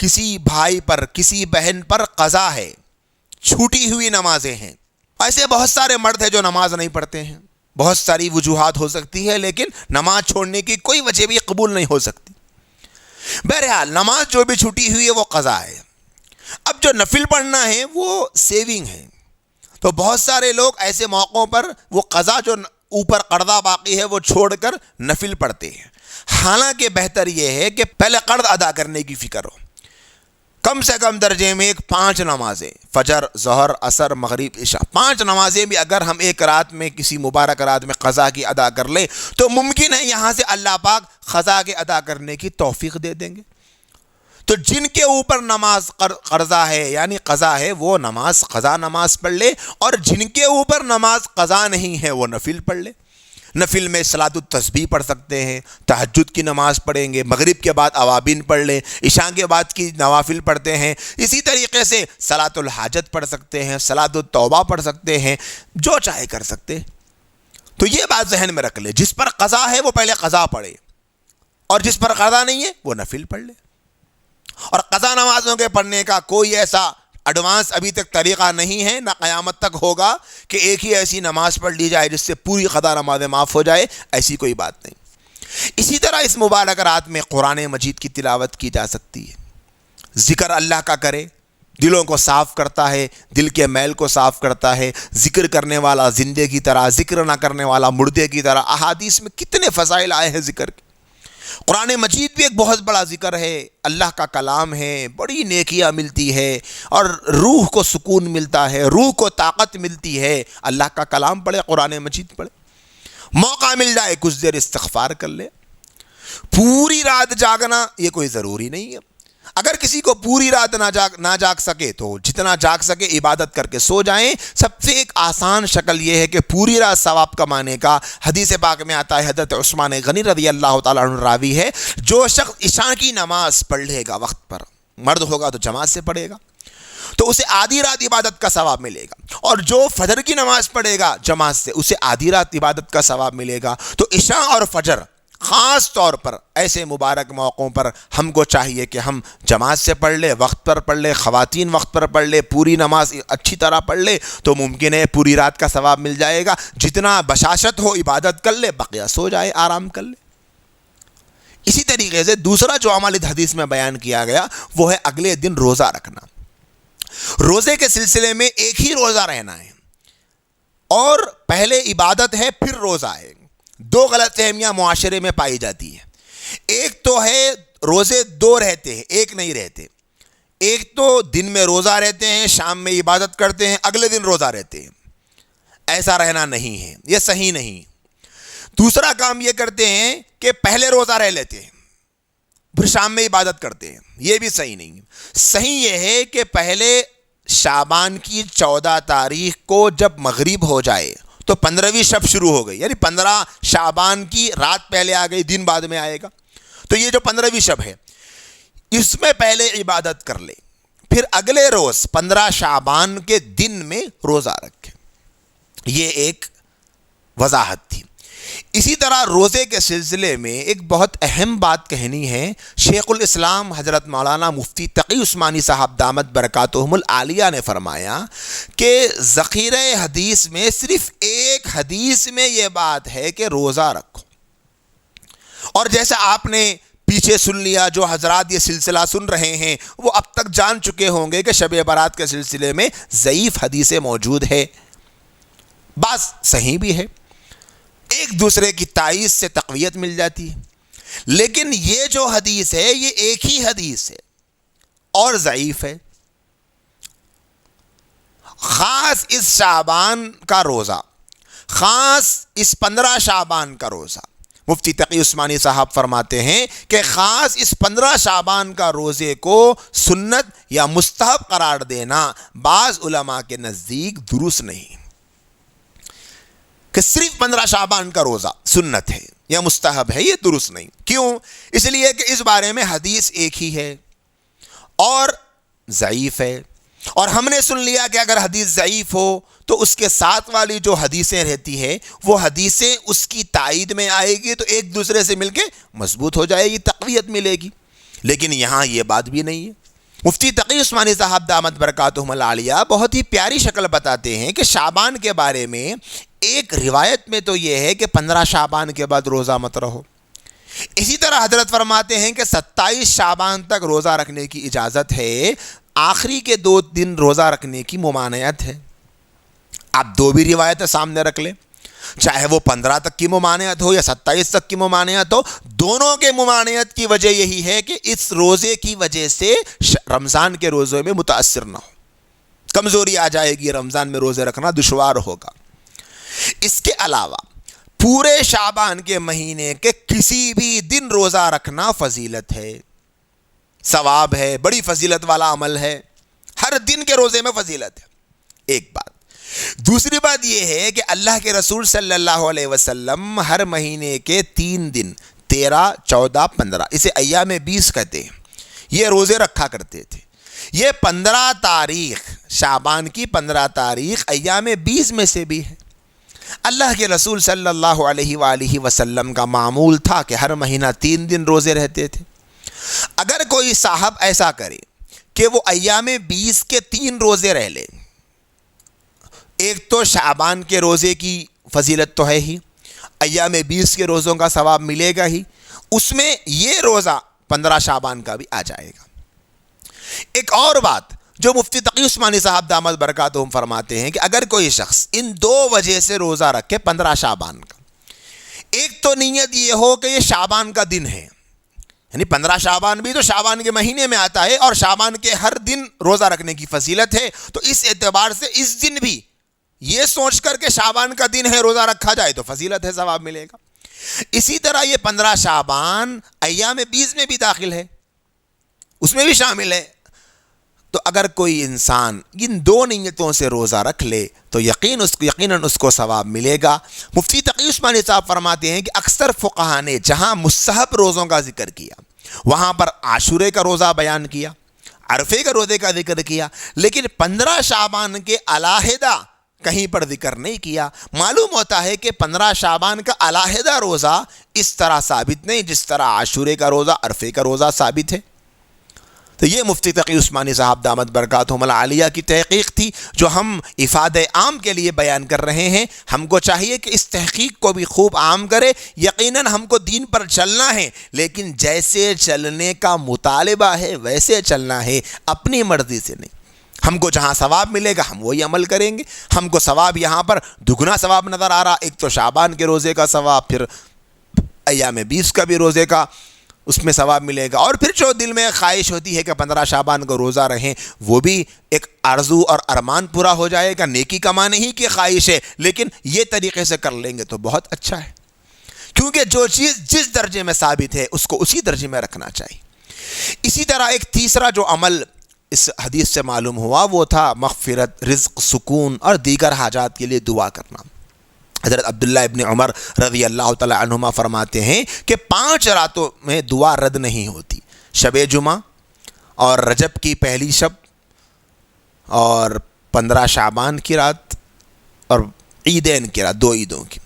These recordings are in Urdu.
کسی بھائی پر کسی بہن پر قضا ہے، چھوٹی ہوئی نمازیں ہیں. ایسے بہت سارے مرد ہیں جو نماز نہیں پڑھتے ہیں، بہت ساری وجوہات ہو سکتی ہے، لیکن نماز چھوڑنے کی کوئی وجہ بھی قبول نہیں ہو سکتی. بہرحال نماز جو بھی چھوٹی ہوئی ہے وہ قضا ہے. اب جو نفل پڑھنا ہے وہ سیونگ ہے. تو بہت سارے لوگ ایسے موقعوں پر وہ قضا جو اوپر قرضہ باقی ہے وہ چھوڑ کر نفل پڑھتے ہیں. حالانکہ بہتر یہ ہے کہ پہلے قرض ادا کرنے کی فکر ہو. کم سے کم درجے میں 5 نمازیں، فجر، ظہر، عصر، مغرب، عشاء، 5 نمازیں بھی اگر ہم ایک رات میں کسی مبارک رات میں قضا کی ادا کر لیں تو ممکن ہے یہاں سے اللہ پاک قضا کے ادا کرنے کی توفیق دے دیں گے. تو جن کے اوپر نماز قرضہ ہے یعنی قضا ہے وہ نماز قضا نماز پڑھ لے، اور جن کے اوپر نماز قضا نہیں ہے وہ نفل پڑھ لے. نفل میں صلاۃ التسبیح پڑھ سکتے ہیں، تہجد کی نماز پڑھیں گے، مغرب کے بعد اوابین پڑھ لیں، عشاء کے بعد کی نوافل پڑھتے ہیں. اسی طریقے سے صلاۃ الحاجت پڑھ سکتے ہیں، صلاۃ التوبہ پڑھ سکتے ہیں، جو چاہے کر سکتے. تو یہ بات ذہن میں رکھ لے، جس پر قضا ہے وہ پہلے قضا پڑھے، اور جس پر قضا نہیں ہے وہ نفل پڑھ لے. اور قضا نمازوں کے پڑھنے کا کوئی ایسا ایڈوانس ابھی تک طریقہ نہیں ہے، نہ قیامت تک ہوگا کہ ایک ہی ایسی نماز پڑھ لی جائے جس سے پوری قضا نمازیں معاف ہو جائے، ایسی کوئی بات نہیں. اسی طرح اس مبارک رات میں قرآن مجید کی تلاوت کی جا سکتی ہے. ذکر اللہ کا کرے، دلوں کو صاف کرتا ہے، دل کے میل کو صاف کرتا ہے. ذکر کرنے والا زندے کی طرح، ذکر نہ کرنے والا مردے کی طرح. احادیث میں کتنے فضائل آئے ہیں ذکر کے. قرآن مجید بھی ایک بہت بڑا ذکر ہے، اللہ کا کلام ہے، بڑی نیکیاں ملتی ہے اور روح کو سکون ملتا ہے، روح کو طاقت ملتی ہے. اللہ کا کلام پڑھے، قرآن مجید پڑھے. موقع مل جائے کچھ دیر استغفار کر لے. پوری رات جاگنا یہ کوئی ضروری نہیں ہے. اگر کسی کو پوری رات نہ جاگ سکے تو جتنا جاگ سکے عبادت کر کے سو جائیں. سب سے ایک آسان شکل یہ ہے کہ پوری رات ثواب کمانے کا حدیث پاک میں آتا ہے، حضرت عثمان غنی رضی اللہ تعالیٰ عنہ راوی ہے، جو شخص عشاء کی نماز پڑھ لے گا وقت پر، مرد ہوگا تو جماعت سے پڑھے گا، تو اسے آدھی رات عبادت کا ثواب ملے گا. اور جو فجر کی نماز پڑھے گا جماعت سے اسے آدھی رات عبادت کا ثواب ملے گا. تو عشاء اور فجر خاص طور پر ایسے مبارک موقعوں پر ہم کو چاہیے کہ ہم جماعت سے پڑھ لے، وقت پر پڑھ لے، خواتین وقت پر پڑھ لے، پوری نماز اچھی طرح پڑھ لے تو ممکن ہے پوری رات کا ثواب مل جائے گا. جتنا بشاشت ہو عبادت کر لے، بقیہ سو جائے، آرام کر لے. اسی طریقے سے دوسرا جو عمل اس حدیث میں بیان کیا گیا وہ ہے اگلے دن روزہ رکھنا. روزے کے سلسلے میں ایک ہی روزہ رہنا ہے، اور پہلے عبادت ہے پھر روزہ ہے. 2 غلط فہمیاں معاشرے میں پائی جاتی ہیں. ایک تو ہے روزے 2 رہتے ہیں، ایک نہیں رہتے. ایک تو دن میں روزہ رہتے ہیں، شام میں عبادت کرتے ہیں، اگلے دن روزہ رہتے ہیں. ایسا رہنا نہیں ہے، یہ صحیح نہیں. دوسرا کام یہ کرتے ہیں کہ پہلے روزہ رہ لیتے ہیں پھر شام میں عبادت کرتے ہیں، یہ بھی صحیح نہیں. صحیح یہ ہے کہ پہلے شعبان کی 14 تاریخ کو جب مغرب ہو جائے تو 15ویں شب شروع ہو گئی، یعنی 15 شعبان کی رات پہلے آ گئی، دن بعد میں آئے گا. تو یہ جو 15ویں شب ہے اس میں پہلے عبادت کر لے، پھر اگلے روز 15 شعبان کے دن میں روزہ رکھے. یہ ایک وضاحت تھی. اسی طرح روزے کے سلسلے میں ایک بہت اہم بات کہنی ہے. شیخ الاسلام حضرت مولانا مفتی تقی عثمانی صاحب دامت برکاتہم العالیہ نے فرمایا کہ ذخیرہ حدیث میں صرف ایک حدیث میں یہ بات ہے کہ روزہ رکھو. اور جیسا آپ نے پیچھے سن لیا، جو حضرات یہ سلسلہ سن رہے ہیں وہ اب تک جان چکے ہوں گے کہ شب برات کے سلسلے میں ضعیف حدیثیں موجود ہے، بعض صحیح بھی ہے، ایک دوسرے کی تائید سے تقویت مل جاتی ہے. لیکن یہ جو حدیث ہے یہ ایک ہی حدیث ہے اور ضعیف ہے. خاص اس شعبان کا روزہ، خاص اس 15 شعبان کا روزہ، مفتی تقی عثمانی صاحب فرماتے ہیں کہ خاص اس 15 شعبان کا روزے کو سنت یا مستحب قرار دینا بعض علماء کے نزدیک درست نہیں، کہ صرف 15 شعبان کا روزہ سنت ہے یا مستحب ہے، یہ درست نہیں. کیوں؟ اس لیے کہ اس بارے میں حدیث ایک ہی ہے اور ضعیف ہے. اور ہم نے سن لیا کہ اگر حدیث ضعیف ہو تو اس کے ساتھ والی جو حدیثیں رہتی ہے وہ حدیثیں اس کی تائید میں آئے گی تو ایک دوسرے سے مل کے مضبوط ہو جائے گی، تقویت ملے گی. لیکن یہاں یہ بات بھی نہیں ہے. مفتی تقی عثمانی صاحب دامت برکاتہم العالیہ بہت ہی پیاری شکل بتاتے ہیں کہ شعبان کے بارے میں ایک روایت میں تو یہ ہے کہ 15 شعبان کے بعد روزہ مت رہو. اسی طرح حضرت فرماتے ہیں کہ 27 شعبان تک روزہ رکھنے کی اجازت ہے، آخری کے 2 دن روزہ رکھنے کی ممانعت ہے. آپ 2 بھی روایتیں سامنے رکھ لیں، چاہے وہ 15 تک کی ممانعت ہو یا 27 تک کی ممانعت ہو، دونوں کے ممانعت کی وجہ یہی ہے کہ اس روزے کی وجہ سے رمضان کے روزے میں متاثر نہ ہو، کمزوری آ جائے گی، رمضان میں روزے رکھنا دشوار ہوگا. اس کے علاوہ پورے شعبان کے مہینے کے کسی بھی دن روزہ رکھنا فضیلت ہے، ثواب ہے، بڑی فضیلت والا عمل ہے. ہر دن کے روزے میں فضیلت ہے. ایک بات. دوسری بات یہ ہے کہ اللہ کے رسول صلی اللہ علیہ وسلم ہر مہینے کے 3 دن 13, 14, 15 اسے ایام 20 کہتے ہیں، یہ روزے رکھا کرتے تھے. یہ 15 تاریخ شعبان کی 15 تاریخ ایام 20 میں سے بھی ہے. اللہ کے رسول صلی اللہ علیہ وآلہ وسلم کا معمول تھا کہ ہر مہینہ 3 دن روزے رہتے تھے. اگر کوئی صاحب ایسا کرے کہ وہ ایام 20 کے 3 روزے رہ لے، ایک تو شعبان کے روزے کی فضیلت تو ہے ہی، ایام 20 کے روزوں کا ثواب ملے گا ہی، اس میں یہ روزہ 15 شعبان کا بھی آ جائے گا. ایک اور بات جو مفتی تقی عثمانی صاحب دامت برکاتہم فرماتے ہیں کہ اگر کوئی شخص ان 2 وجہ سے روزہ رکھے 15 شعبان کا، ایک تو نیت یہ ہو کہ یہ شعبان کا دن ہے، یعنی 15 شعبان بھی تو شعبان کے مہینے میں آتا ہے اور شعبان کے ہر دن روزہ رکھنے کی فضیلت ہے، تو اس اعتبار سے اس دن بھی یہ سوچ کر کہ شعبان کا دن ہے روزہ رکھا جائے تو فضیلت ہے، ثواب ملے گا. اسی طرح یہ 15 شعبان ایام 20 میں بھی داخل ہے، اس میں بھی شامل ہے. تو اگر کوئی انسان ان 2 نیتوں سے روزہ رکھ لے تو یقیناً اس کو ثواب ملے گا. مفتی تقی عثمانی صاحب فرماتے ہیں کہ اکثر فقہا نے جہاں مستحب روزوں کا ذکر کیا وہاں پر عاشورے کا روزہ بیان کیا، عرفے کے روزے کا ذکر کیا، لیکن 15 شعبان کے علیحدہ کہیں پر ذکر نہیں کیا. معلوم ہوتا ہے کہ 15 شعبان کا علیحدہ روزہ اس طرح ثابت نہیں جس طرح عاشورے کا روزہ، عرفے کا روزہ ثابت ہے. تو یہ مفتی تقی عثمانی صاحب دامت برکاتہم العالیہ کی تحقیق تھی جو ہم افادہ عام کے لیے بیان کر رہے ہیں. ہم کو چاہیے کہ اس تحقیق کو بھی خوب عام کرے. یقیناً ہم کو دین پر چلنا ہے، لیکن جیسے چلنے کا مطالبہ ہے ویسے چلنا ہے، اپنی مرضی سے نہیں. ہم کو جہاں ثواب ملے گا ہم وہی عمل کریں گے. ہم کو ثواب یہاں پر دگنا ثواب نظر آ رہا، ایک تو شعبان کے روزے کا ثواب، پھر ایام 20 کا بھی روزے کا اس میں ثواب ملے گا، اور پھر جو دل میں خواہش ہوتی ہے کہ 15 شعبان کو روزہ رہیں وہ بھی ایک آرزو اور ارمان پورا ہو جائے گا. نیکی کمانے ہی کی خواہش ہے لیکن یہ طریقے سے کر لیں گے تو بہت اچھا ہے، کیونکہ جو چیز جس درجے میں ثابت ہے اس کو اسی درجے میں رکھنا چاہیے. اسی طرح ایک تیسرا جو عمل اس حدیث سے معلوم ہوا وہ تھا مغفرت، رزق، سکون اور دیگر حاجات کے لیے دعا کرنا. حضرت عبداللہ ابن عمر رضی اللہ تعالی عنہما فرماتے ہیں کہ 5 راتوں میں دعا رد نہیں ہوتی: شب جمعہ اور رجب کی پہلی شب اور 15 شعبان کی رات اور عیدین کی رات، 2 عیدوں کی.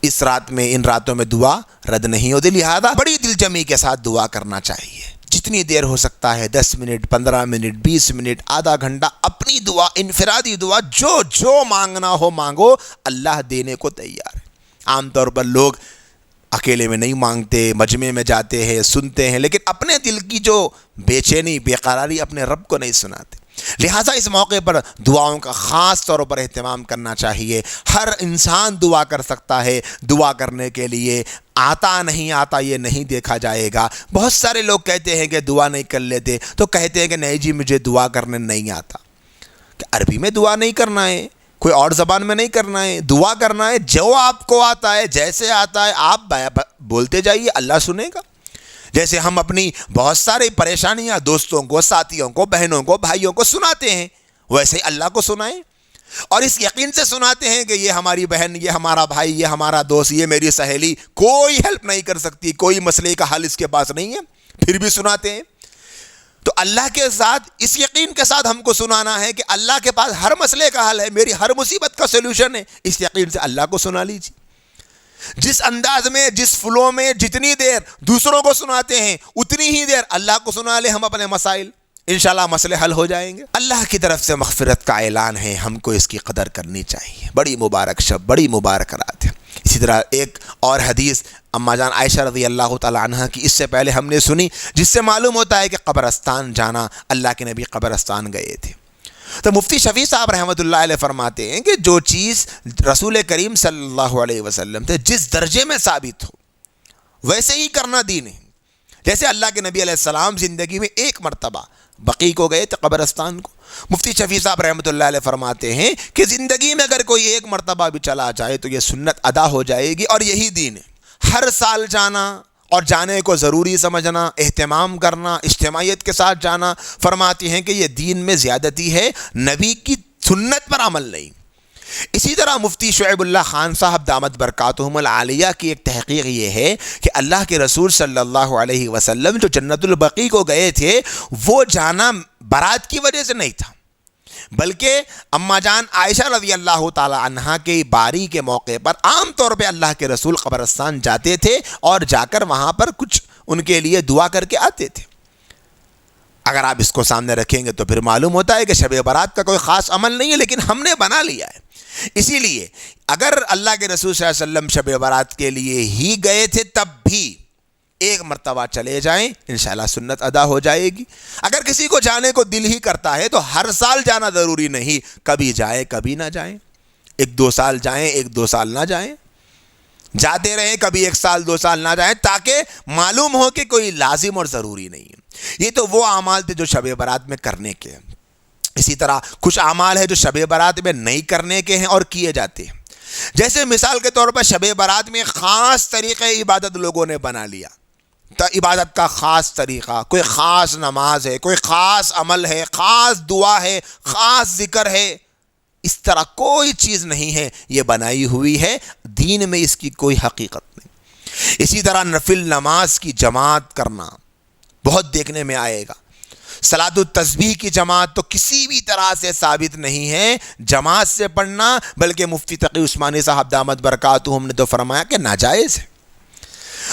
اس رات میں، ان راتوں میں دعا رد نہیں ہوتی. لہذا بڑی دل جمی کے ساتھ دعا کرنا چاہیے، جتنی دیر ہو سکتا ہے، 10 منٹ، 15 منٹ، 20 منٹ، آدھا گھنٹہ، اپنی دعا، انفرادی دعا، جو مانگنا ہو مانگو، اللہ دینے کو تیار ہے. عام طور پر لوگ اکیلے میں نہیں مانگتے، مجمع میں جاتے ہیں، سنتے ہیں، لیکن اپنے دل کی جو بے چینی، بے قراری اپنے رب کو نہیں سناتے. لہٰذا اس موقع پر دعاؤں کا خاص طور پر اہتمام کرنا چاہیے. ہر انسان دعا کر سکتا ہے، دعا کرنے کے لیے آتا نہیں آتا یہ نہیں دیکھا جائے گا. بہت سارے لوگ کہتے ہیں کہ دعا نہیں کر لیتے، تو کہتے ہیں کہ نہیں جی مجھے دعا کرنے نہیں آتا. کہ عربی میں دعا نہیں کرنا ہے، کوئی اور زبان میں نہیں کرنا ہے، دعا کرنا ہے جو آپ کو آتا ہے، جیسے آتا ہے آپ بولتے جائیے، اللہ سنے گا. جیسے ہم اپنی بہت ساری پریشانیاں دوستوں کو، ساتھیوں کو، بہنوں کو، بھائیوں کو سناتے ہیں، ویسے ہی اللہ کو سنائیں، اور اس یقین سے سناتے ہیں کہ یہ ہماری بہن، یہ ہمارا بھائی، یہ ہمارا دوست، یہ میری سہیلی کوئی ہیلپ نہیں کر سکتی، کوئی مسئلے کا حل اس کے پاس نہیں ہے، پھر بھی سناتے ہیں. تو اللہ کے ساتھ اس یقین کے ساتھ ہم کو سنانا ہے کہ اللہ کے پاس ہر مسئلے کا حل ہے، میری ہر مصیبت کا سولوشن ہے. اس یقین سے اللہ کو سنا لیجیے. جس انداز میں، جس فلو میں جتنی دیر دوسروں کو سناتے ہیں اتنی ہی دیر اللہ کو سنا لیں ہم اپنے مسائل. انشاءاللہ مسئلے حل ہو جائیں گے۔ اللہ کی طرف سے مغفرت کا اعلان ہے، ہم کو اس کی قدر کرنی چاہیے۔ بڑی مبارک شب، بڑی مبارک رات ہے۔ اسی طرح ایک اور حدیث اما جان عائشہ رضی اللہ تعالی عنہ کی اس سے پہلے ہم نے سنی، جس سے معلوم ہوتا ہے کہ قبرستان جانا، اللہ کے نبی قبرستان گئے تھے۔ تو مفتی شفیع صاحب رحمۃ اللہ علیہ فرماتے ہیں کہ جو چیز رسول کریم صلی اللہ علیہ وسلم سے جس درجے میں ثابت ہو ویسے ہی کرنا دین ہے۔ جیسے اللہ کے نبی علیہ السلام زندگی میں ایک مرتبہ بقیع کو گئے تھے، قبرستان کو، مفتی شفیع صاحب رحمۃ اللہ علیہ فرماتے ہیں کہ زندگی میں اگر کوئی ایک مرتبہ بھی چلا جائے تو یہ سنت ادا ہو جائے گی، اور یہی دین ہے۔ ہر سال جانا اور جانے کو ضروری سمجھنا، اہتمام کرنا، اجتماعیت کے ساتھ جانا، فرماتی ہیں کہ یہ دین میں زیادتی ہے، نبی کی سنت پر عمل نہیں۔ اسی طرح مفتی شعیب اللہ خان صاحب دامت برکاتہم العالیہ کی ایک تحقیق یہ ہے کہ اللہ کے رسول صلی اللہ علیہ وسلم جو جنت البقیع کو گئے تھے، وہ جانا برات کی وجہ سے نہیں تھا، بلکہ اما جان عائشہ رضی اللہ تعالی عنہا کے باری کے موقع پر عام طور پہ اللہ کے رسول قبرستان جاتے تھے اور جا کر وہاں پر کچھ ان کے لیے دعا کر کے آتے تھے۔ اگر آپ اس کو سامنے رکھیں گے تو پھر معلوم ہوتا ہے کہ شب برات کا کوئی خاص عمل نہیں ہے، لیکن ہم نے بنا لیا ہے۔ اسی لیے اگر اللہ کے رسول صلی اللہ علیہ وسلم شب برات کے لیے ہی گئے تھے تب بھی ایک مرتبہ چلے جائیں، انشاءاللہ سنت ادا ہو جائے گی۔ اگر کسی کو جانے کو دل ہی کرتا ہے تو ہر سال جانا ضروری نہیں، کبھی جائیں کبھی نہ جائیں، 1-2 سال جائیں 1-2 سال نہ جائیں، جاتے رہیں، کبھی 1 سال 2 سال نہ جائیں، تاکہ معلوم ہو کہ کوئی لازم اور ضروری نہیں ہے۔ یہ تو وہ اعمال تھے جو شب برات میں کرنے کے ہیں۔ اسی طرح کچھ اعمال ہے جو شب برات میں نہیں کرنے کے ہیں اور کیے جاتے ہیں۔ جیسے مثال کے طور پر شب برات میں خاص طریقے عبادت لوگوں نے بنا لیا، تو عبادت کا خاص طریقہ، کوئی خاص نماز ہے، کوئی خاص عمل ہے، خاص دعا ہے، خاص ذکر ہے، اس طرح کوئی چیز نہیں ہے، یہ بنائی ہوئی ہے، دین میں اس کی کوئی حقیقت نہیں۔ اسی طرح نفل نماز کی جماعت کرنا بہت دیکھنے میں آئے گا۔ صلاۃ التسبیح کی جماعت تو کسی بھی طرح سے ثابت نہیں ہے جماعت سے پڑھنا، بلکہ مفتی تقی عثمانی صاحب دامت برکاتہم نے تو فرمایا کہ ناجائز ہے۔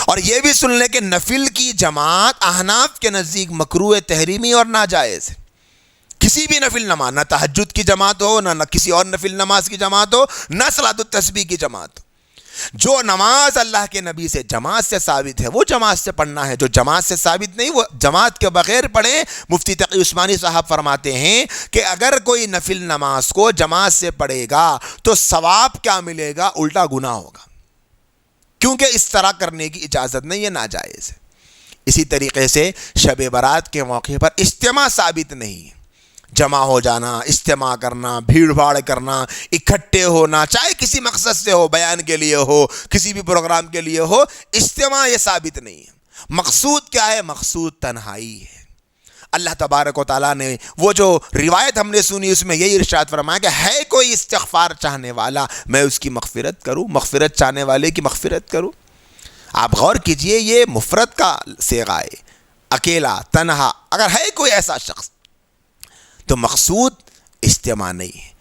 اور یہ بھی سن لیں کہ نفل کی جماعت احناف کے نزدیک مکروہ تحریمی اور ناجائز ہے۔ کسی بھی نفل نماز، نہ تہجد کی جماعت ہو، نہ کسی اور نفل نماز کی جماعت ہو، نہ صلاۃ التسبیح کی جماعت ہو، جو نماز اللہ کے نبی سے جماعت سے ثابت ہے وہ جماعت سے پڑھنا ہے، جو جماعت سے ثابت نہیں وہ جماعت کے بغیر پڑھیں۔ مفتی تقی عثمانی صاحب فرماتے ہیں کہ اگر کوئی نفل نماز کو جماعت سے پڑھے گا تو ثواب کیا ملے گا؟ الٹا گناہ ہوگا، کیونکہ اس طرح کرنے کی اجازت نہیں، یہ ناجائز ہے۔ اسی طریقے سے شب برات کے موقع پر اجتماع ثابت نہیں ہے، جمع ہو جانا، اجتماع کرنا، بھیڑ بھاڑ کرنا، اکٹھے ہونا، چاہے کسی مقصد سے ہو، بیان کے لیے ہو، کسی بھی پروگرام کے لیے ہو، اجتماع یہ ثابت نہیں ہے۔ مقصود کیا ہے؟ مقصود تنہائی ہے۔ اللہ تبارک و تعالیٰ نے وہ جو روایت ہم نے سنی اس میں یہی ارشاد فرمایا کہ ہے کوئی استغفار چاہنے والا میں اس کی مغفرت کروں، مغفرت چاہنے والے کی مغفرت کروں۔ آپ غور کیجئے، یہ مفرد کا صیغہ ہے، اکیلا، تنہا۔ اگر ہے کوئی ایسا شخص تو مقصود اجتماع نہیں ہے،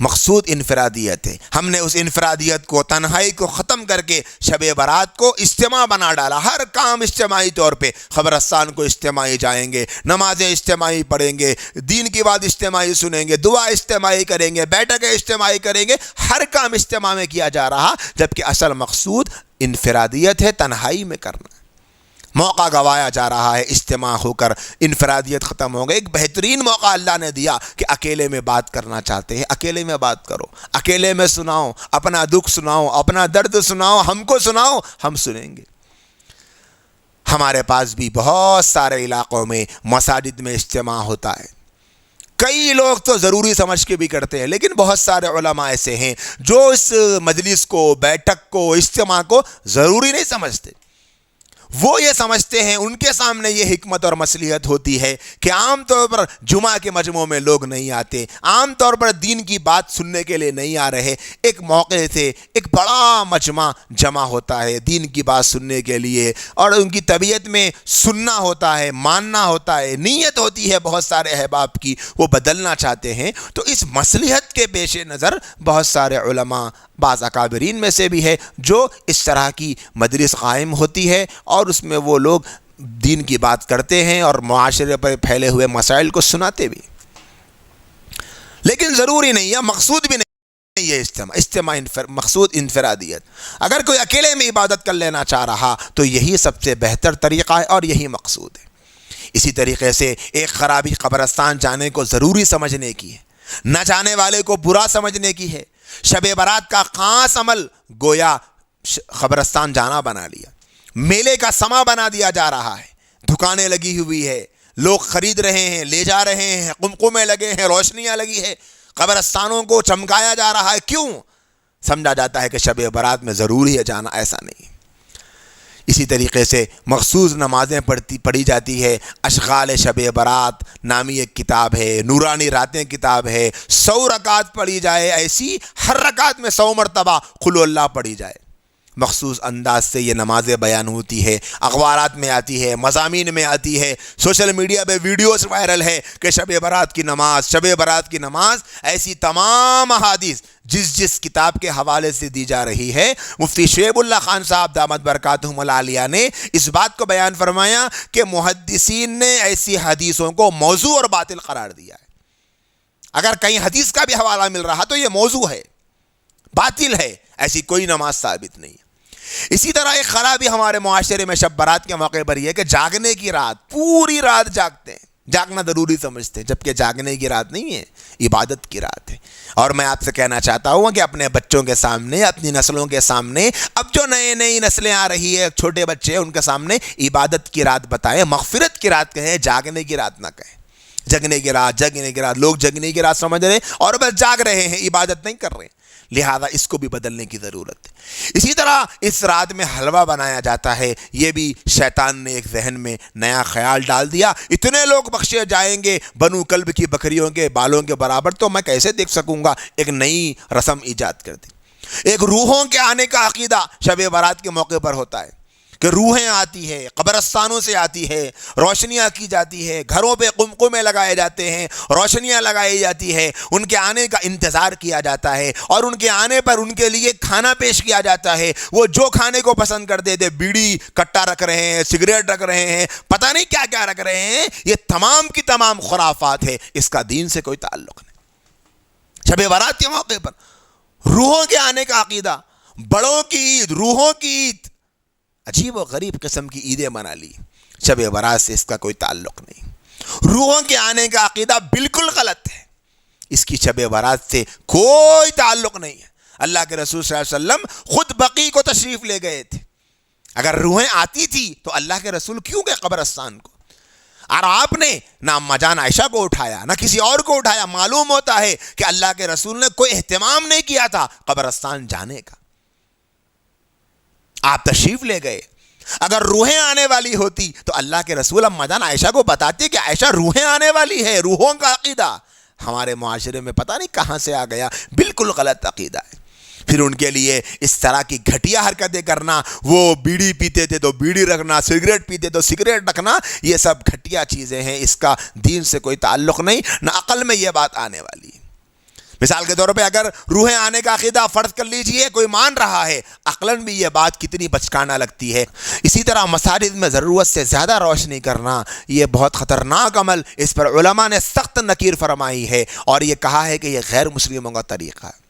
مقصود انفرادیت ہے۔ ہم نے اس انفرادیت کو، تنہائی کو ختم کر کے شب برات کو اجتماع بنا ڈالا۔ ہر کام اجتماعی طور پہ، قبرستان کو اجتماعی جائیں گے، نمازیں اجتماعی پڑھیں گے، دین کی بات اجتماعی سنیں گے، دعا اجتماعی کریں گے، بیٹھکیں اجتماعی کریں گے، ہر کام اجتماع میں کیا جا رہا، جبکہ اصل مقصود انفرادیت ہے، تنہائی میں کرنا۔ موقع گوایا جا رہا ہے، اجتماع ہو کر انفرادیت ختم ہو گئی۔ ایک بہترین موقع اللہ نے دیا کہ اکیلے میں بات کرنا چاہتے ہیں، اکیلے میں بات کرو، اکیلے میں سناؤ، اپنا دکھ سناؤ، اپنا درد سناؤ، ہم کو سناؤ، ہم سنیں گے۔ ہمارے پاس بھی بہت سارے علاقوں میں مساجد میں اجتماع ہوتا ہے، کئی لوگ تو ضروری سمجھ کے بھی کرتے ہیں، لیکن بہت سارے علماء ایسے ہیں جو اس مجلس کو، بیٹھک کو، اجتماع کو ضروری نہیں سمجھتے۔ وہ یہ سمجھتے ہیں، ان کے سامنے یہ حکمت اور مصلحت ہوتی ہے کہ عام طور پر جمعہ کے مجمعوں میں لوگ نہیں آتے، عام طور پر دین کی بات سننے کے لیے نہیں آ رہے، ایک موقع سے ایک بڑا مجمع جمع ہوتا ہے دین کی بات سننے کے لیے، اور ان کی طبیعت میں سننا ہوتا ہے، ماننا ہوتا ہے، نیت ہوتی ہے بہت سارے احباب کی، وہ بدلنا چاہتے ہیں۔ تو اس مصلحت کے پیش نظر بہت سارے علماء، بعض اکابرین میں سے بھی ہے، جو اس طرح کی مجلس قائم ہوتی ہے اور اس میں وہ لوگ دین کی بات کرتے ہیں اور معاشرے پر پھیلے ہوئے مسائل کو سناتے بھی، لیکن ضروری نہیں ہے، مقصود بھی نہیں یہ اجتماع مقصود انفرادیت۔ اگر کوئی اکیلے میں عبادت کر لینا چاہ رہا تو یہی سب سے بہتر طریقہ ہے اور یہی مقصود ہے۔ اسی طریقے سے ایک خرابی قبرستان جانے کو ضروری سمجھنے کی ہے، نہ جانے والے کو برا سمجھنے کی ہے۔ شب برات کا خاص عمل گویا قبرستان جانا بنا لیا، میلے کا سما بنا دیا جا رہا ہے، دکانیں لگی ہوئی ہے، لوگ خرید رہے ہیں، لے جا رہے ہیں، قمقمے لگے ہیں، روشنیاں لگی ہے، قبرستانوں کو چمکایا جا رہا ہے۔ کیوں؟ سمجھا جاتا ہے کہ شب برات میں ضروری ہے جانا، ایسا نہیں۔ اسی طریقے سے مخصوص نمازیں پڑھی جاتی ہے۔ اشغال شب برات نامی ایک کتاب ہے، نورانی راتیں کتاب ہے، 100 رکعت پڑھی جائے، ایسی ہر رکعت میں 100 مرتبہ قل اللہ پڑھی جائے۔ مخصوص انداز سے یہ نمازیں بیان ہوتی ہے، اخبارات میں آتی ہے، مضامین میں آتی ہے، سوشل میڈیا پہ ویڈیوز وائرل ہے کہ شب برات کی نماز، شب برات کی نماز۔ ایسی تمام احادیث جس کتاب کے حوالے سے دی جا رہی ہے، مفتی شعیب اللہ خان صاحب دامت برکاتہم العالیہ نے اس بات کو بیان فرمایا کہ محدثین نے ایسی حدیثوں کو موضوع اور باطل قرار دیا ہے۔ اگر کہیں حدیث کا بھی حوالہ مل رہا تو یہ موضوع ہے، باطل ہے، ایسی کوئی نماز ثابت نہیں ہے۔ اسی طرح ایک خرابی ہمارے معاشرے میں شب برات کے موقع پر یہ ہے کہ جاگنے کی رات، پوری رات جاگتے ہیں، جاگنا ضروری سمجھتے ہیں، جبکہ جاگنے کی رات نہیں ہے، عبادت کی رات ہے۔ اور میں آپ سے کہنا چاہتا ہوں کہ اپنے بچوں کے سامنے، اپنی نسلوں کے سامنے، اب جو نئی نسلیں آ رہی ہے، چھوٹے بچے ہیں، ان کے سامنے عبادت کی رات بتائیں، مغفرت کی رات کہیں، جاگنے کی رات نہ کہیں۔ جگنے کی رات، لوگ جگنے کی رات سمجھ رہے ہیں اور بس جاگ رہے ہیں، عبادت نہیں کر رہے ہیں، لہذا اس کو بھی بدلنے کی ضرورت ہے۔ اسی طرح اس رات میں حلوہ بنایا جاتا ہے، یہ بھی شیطان نے ایک ذہن میں نیا خیال ڈال دیا، اتنے لوگ بخشے جائیں گے بنو کلب کی بکریوں کے بالوں کے برابر، تو میں کیسے دیکھ سکوں گا؟ ایک نئی رسم ایجاد کر دی۔ ایک روحوں کے آنے کا عقیدہ شب برات کے موقع پر ہوتا ہے کہ روحیں آتی ہے، قبرستانوں سے آتی ہے، روشنیاں کی جاتی ہے، گھروں پہ قمقمے لگائے جاتے ہیں، روشنیاں لگائی جاتی ہے، ان کے آنے کا انتظار کیا جاتا ہے، اور ان کے آنے پر ان کے لیے کھانا پیش کیا جاتا ہے۔ وہ جو کھانے کو پسند کرتے تھے، بیڑی کٹا رکھ رہے ہیں، سگریٹ رکھ رہے ہیں، پتہ نہیں کیا کیا رکھ رہے ہیں، یہ تمام کی تمام خرافات ہے، اس کا دین سے کوئی تعلق نہیں۔ شب برات کے موقع پر روحوں کے آنے کا عقیدہ، بڑوں کی عید، روحوں کی عید، عجیب و غریب قسم کی عیدیں منا لی۔ شب برات سے اس کا کوئی تعلق نہیں۔ روحوں کے آنے کا عقیدہ بالکل غلط ہے، اس کی شب برات سے کوئی تعلق نہیں ہے۔ اللہ کے رسول صلی اللہ علیہ وسلم خود بقیع کو تشریف لے گئے تھے۔ اگر روحیں آتی تھی تو اللہ کے رسول کیوں گئے قبرستان کو؟ اور آپ نے نہ اما جان عائشہ کو اٹھایا، نہ کسی اور کو اٹھایا۔ معلوم ہوتا ہے کہ اللہ کے رسول نے کوئی اہتمام نہیں کیا تھا قبرستان جانے کا، آپ تشریف لے گئے۔ اگر روحیں آنے والی ہوتی تو اللہ کے رسول اما جان عائشہ کو بتاتے کہ عائشہ روحیں آنے والی ہے۔ روحوں کا عقیدہ ہمارے معاشرے میں پتہ نہیں کہاں سے آ گیا، بالکل غلط عقیدہ ہے۔ پھر ان کے لیے اس طرح کی گھٹیا حرکتیں کرنا، وہ بیڑی پیتے تھے تو بیڑی رکھنا، سگریٹ پیتے تو سگریٹ رکھنا، یہ سب گھٹیا چیزیں ہیں، اس کا دین سے کوئی تعلق نہیں، نہ عقل میں یہ بات آنے والی ہے۔ مثال کے طور پہ اگر روحیں آنے کا عقیدہ فرض کر لیجئے کوئی مان رہا ہے، عقلاً بھی یہ بات کتنی بچکانہ لگتی ہے۔ اسی طرح مساجد میں ضرورت سے زیادہ روشنی کرنا، یہ بہت خطرناک عمل، اس پر علماء نے سخت نکیر فرمائی ہے اور یہ کہا ہے کہ یہ غیر مسلموں کا طریقہ ہے۔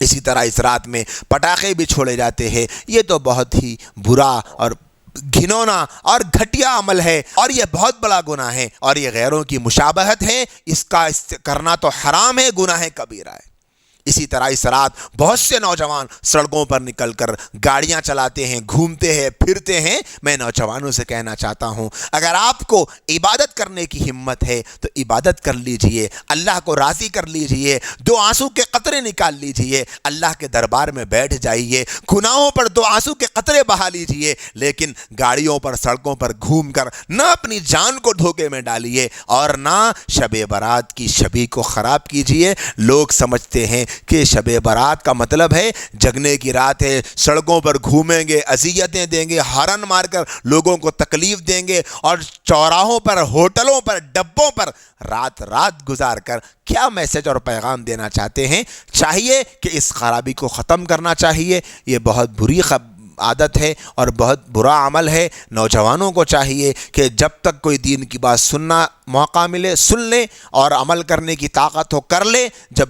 اسی طرح اس رات میں پٹاخے بھی چھوڑے جاتے ہیں، یہ تو بہت ہی برا اور گھنونا اور گھٹیا عمل ہے، اور یہ بہت بڑا گناہ ہے، اور یہ غیروں کی مشابہت ہے، اس کا کرنا تو حرام ہے، گناہ کبیرہ ہے۔ اسی طرح اس رات بہت سے نوجوان سڑکوں پر نکل کر گاڑیاں چلاتے ہیں، گھومتے ہیں، پھرتے ہیں۔ میں نوجوانوں سے کہنا چاہتا ہوں، اگر آپ کو عبادت کرنے کی ہمت ہے تو عبادت کر لیجئے، اللہ کو راضی کر لیجئے، 2 آنسو کے قطرے نکال لیجئے، اللہ کے دربار میں بیٹھ جائیے، گناہوں پر 2 آنسو کے قطرے بہا لیجئے، لیکن گاڑیوں پر، سڑکوں پر گھوم کر نہ اپنی جان کو دھوکے میں ڈالیے اور نہ شب برات کی شبی کو خراب کیجئے۔ لوگ سمجھتے ہیں کہ شب برات کا مطلب ہے جگنے کی رات ہے، سڑکوں پر گھومیں گے، اذیتیں دیں گے، ہارن مار کر لوگوں کو تکلیف دیں گے، اور چوراہوں پر، ہوٹلوں پر، ڈبوں پر رات گزار کر کیا میسج اور پیغام دینا چاہتے ہیں؟ چاہیے کہ اس خرابی کو ختم کرنا چاہیے۔ یہ بہت بری عادت ہے اور بہت برا عمل ہے. نوجوانوں کو چاہیے کہ جب تک کوئی دین کی بات سننا موقع ملے سن لے، اور عمل کرنے کی طاقت ہو کر لے. جب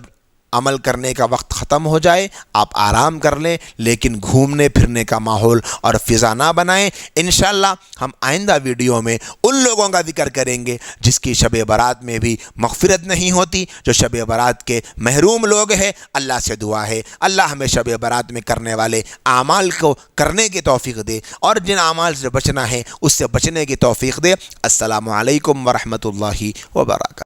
عمل کرنے کا وقت ختم ہو جائے آپ آرام کر لیں، لیکن گھومنے پھرنے کا ماحول اور فضا نہ بنائیں. انشاءاللہ ہم آئندہ ویڈیو میں ان لوگوں کا ذکر کریں گے جس کی شب برات میں بھی مغفرت نہیں ہوتی، جو شب برات کے محروم لوگ ہیں. اللہ سے دعا ہے اللہ ہمیں شب برات میں کرنے والے اعمال کو کرنے کی توفیق دے، اور جن اعمال سے بچنا ہے اس سے بچنے کی توفیق دے. السلام علیکم ورحمۃ اللہ وبرکاتہ.